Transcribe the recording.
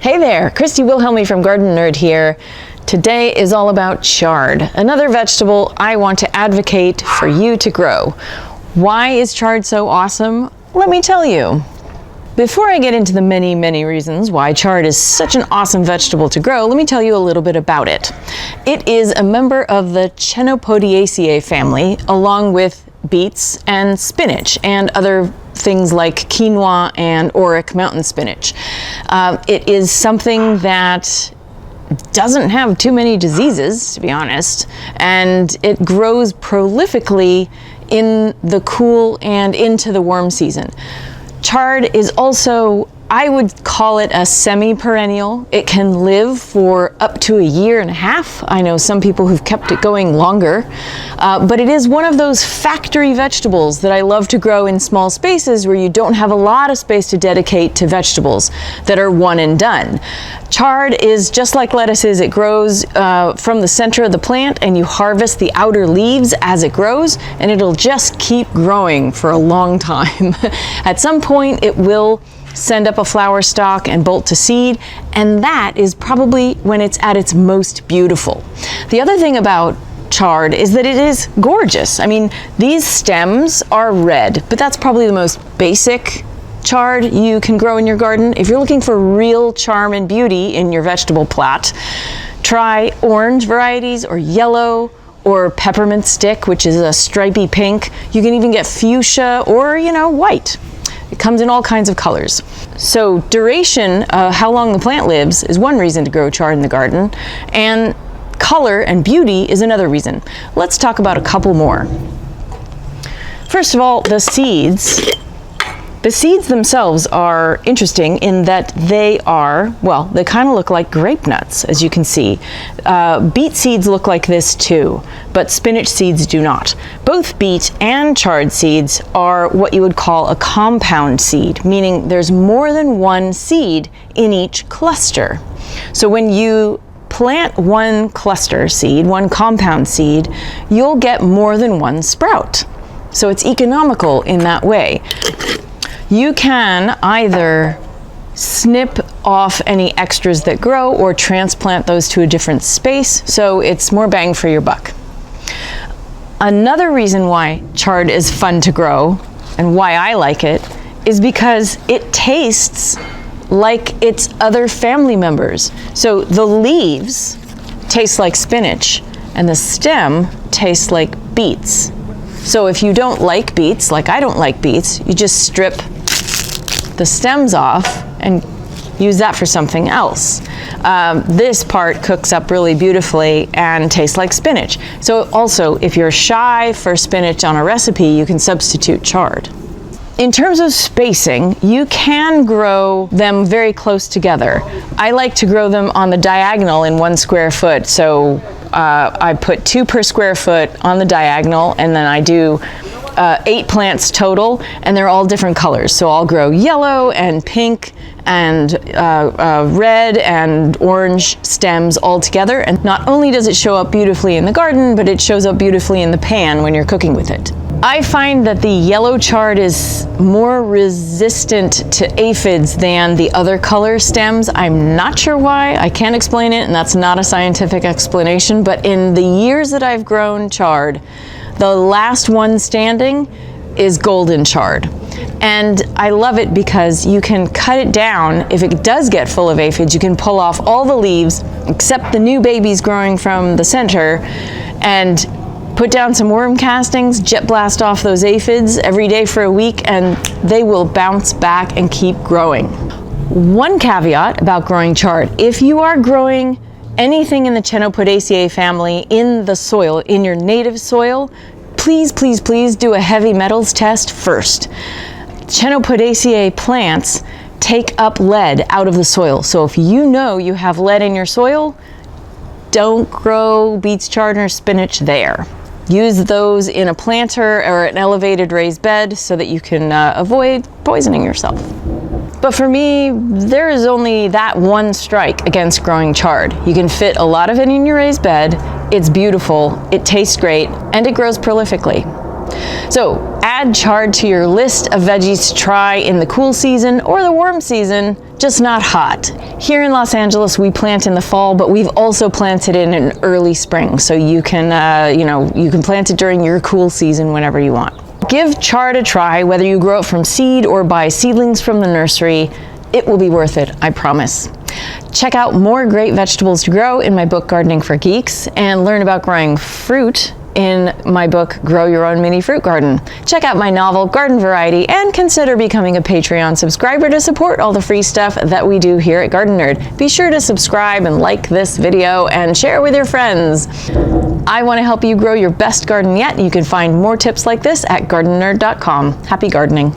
Hey there, Christy Wilhelmi from Gardenerd here. Today is all about chard, another vegetable I want to advocate for you to grow. Why is chard so awesome? Let me tell you. Before I get into the many reasons why chard is such an awesome vegetable to grow, let me tell you a little bit about it. It is a member of the Chenopodiaceae family, along with beets and spinach and other things like quinoa and auric mountain spinach. It is something that doesn't have too many diseases, to be honest, and it grows prolifically in the cool and into the warm season. Chard is also, I would call it a semi-perennial. It can live for up to 1.5 years. I know some people who've kept it going longer, but it is one of those factory vegetables that I love to grow in small spaces where you don't have a lot of space to dedicate to vegetables that are one and done. Chard is just like lettuce is. It grows from the center of the plant, and you harvest the outer leaves as it grows, and it'll just keep growing for a long time. At some point, it will send up a flower stalk and bolt to seed, and that is probably when it's at its most beautiful. The other thing about chard is that it is gorgeous. I mean, these stems are red, but that's probably the most basic chard you can grow in your garden. If you're looking for real charm and beauty in your vegetable plot, try orange varieties or yellow or peppermint stick, which is a stripy pink. You can even get fuchsia or, white. It comes in all kinds of colors. So duration, how long the plant lives, is one reason to grow chard in the garden, and color and beauty is another reason. Let's talk about a couple more. First of all, the seeds. The seeds themselves are interesting in that they kind of look like grape nuts, as you can see. Beet seeds look like this too, but spinach seeds do not. Both beet and chard seeds are what you would call a compound seed, meaning there's more than one seed in each cluster. So when you plant one cluster seed, one compound seed, you'll get more than one sprout. So it's economical in that way. You can either snip off any extras that grow or transplant those to a different space, so it's more bang for your buck. Another reason why chard is fun to grow and why I like it is because it tastes like its other family members. So the leaves taste like spinach and the stem tastes like beets. So if you don't like beets, like I don't like beets, you just strip the stems off and use that for something else. This part cooks up really beautifully and tastes like spinach. So also, if you're shy for spinach on a recipe, you can substitute chard. In terms of spacing, you can grow them very close together. I like to grow them on the diagonal in 1 square foot. So I put 2 per square foot on the diagonal, and then I do 8 plants total, and they're all different colors. So I'll grow yellow and pink and red and orange stems all together. And not only does it show up beautifully in the garden, but it shows up beautifully in the pan when you're cooking with it. I find that the yellow chard is more resistant to aphids than the other color stems. I'm not sure why. I can't explain it, and that's not a scientific explanation, but in the years that I've grown chard, the last one standing is golden chard. And I love it because you can cut it down. If it does get full of aphids, you can pull off all the leaves except the new babies growing from the center and put down some worm castings, jet blast off those aphids every day for a week, and they will bounce back and keep growing. One caveat about growing chard: if you are growing anything in the Chenopodiaceae family in the soil, in your native soil, please do a heavy metals test first. Chenopodiaceae plants take up lead out of the soil. So if you know you have lead in your soil, don't grow beets, chard, or spinach there. Use those in a planter or an elevated raised bed so that you can avoid poisoning yourself. But for me, there is only that one strike against growing chard. You can fit a lot of it in your raised bed, it's beautiful, it tastes great, and it grows prolifically. So add chard to your list of veggies to try in the cool season or the warm season just not hot. Here in Los Angeles, we plant in the fall, but we've also planted in an early spring, so you can, you can plant it during your cool season whenever you want. Give chard a try, whether you grow it from seed or buy seedlings from the nursery. It will be worth it, I promise. Check out more great vegetables to grow in my book, Gardening for Geeks, and learn about growing fruit in my book, Grow Your Own Mini Fruit Garden. Check out my novel, Garden Variety, and consider becoming a Patreon subscriber to support all the free stuff that we do here at Gardenerd. Be sure to subscribe and like this video and share with your friends. I want to help you grow your best garden yet. You can find more tips like this at gardenerd.com. Happy gardening.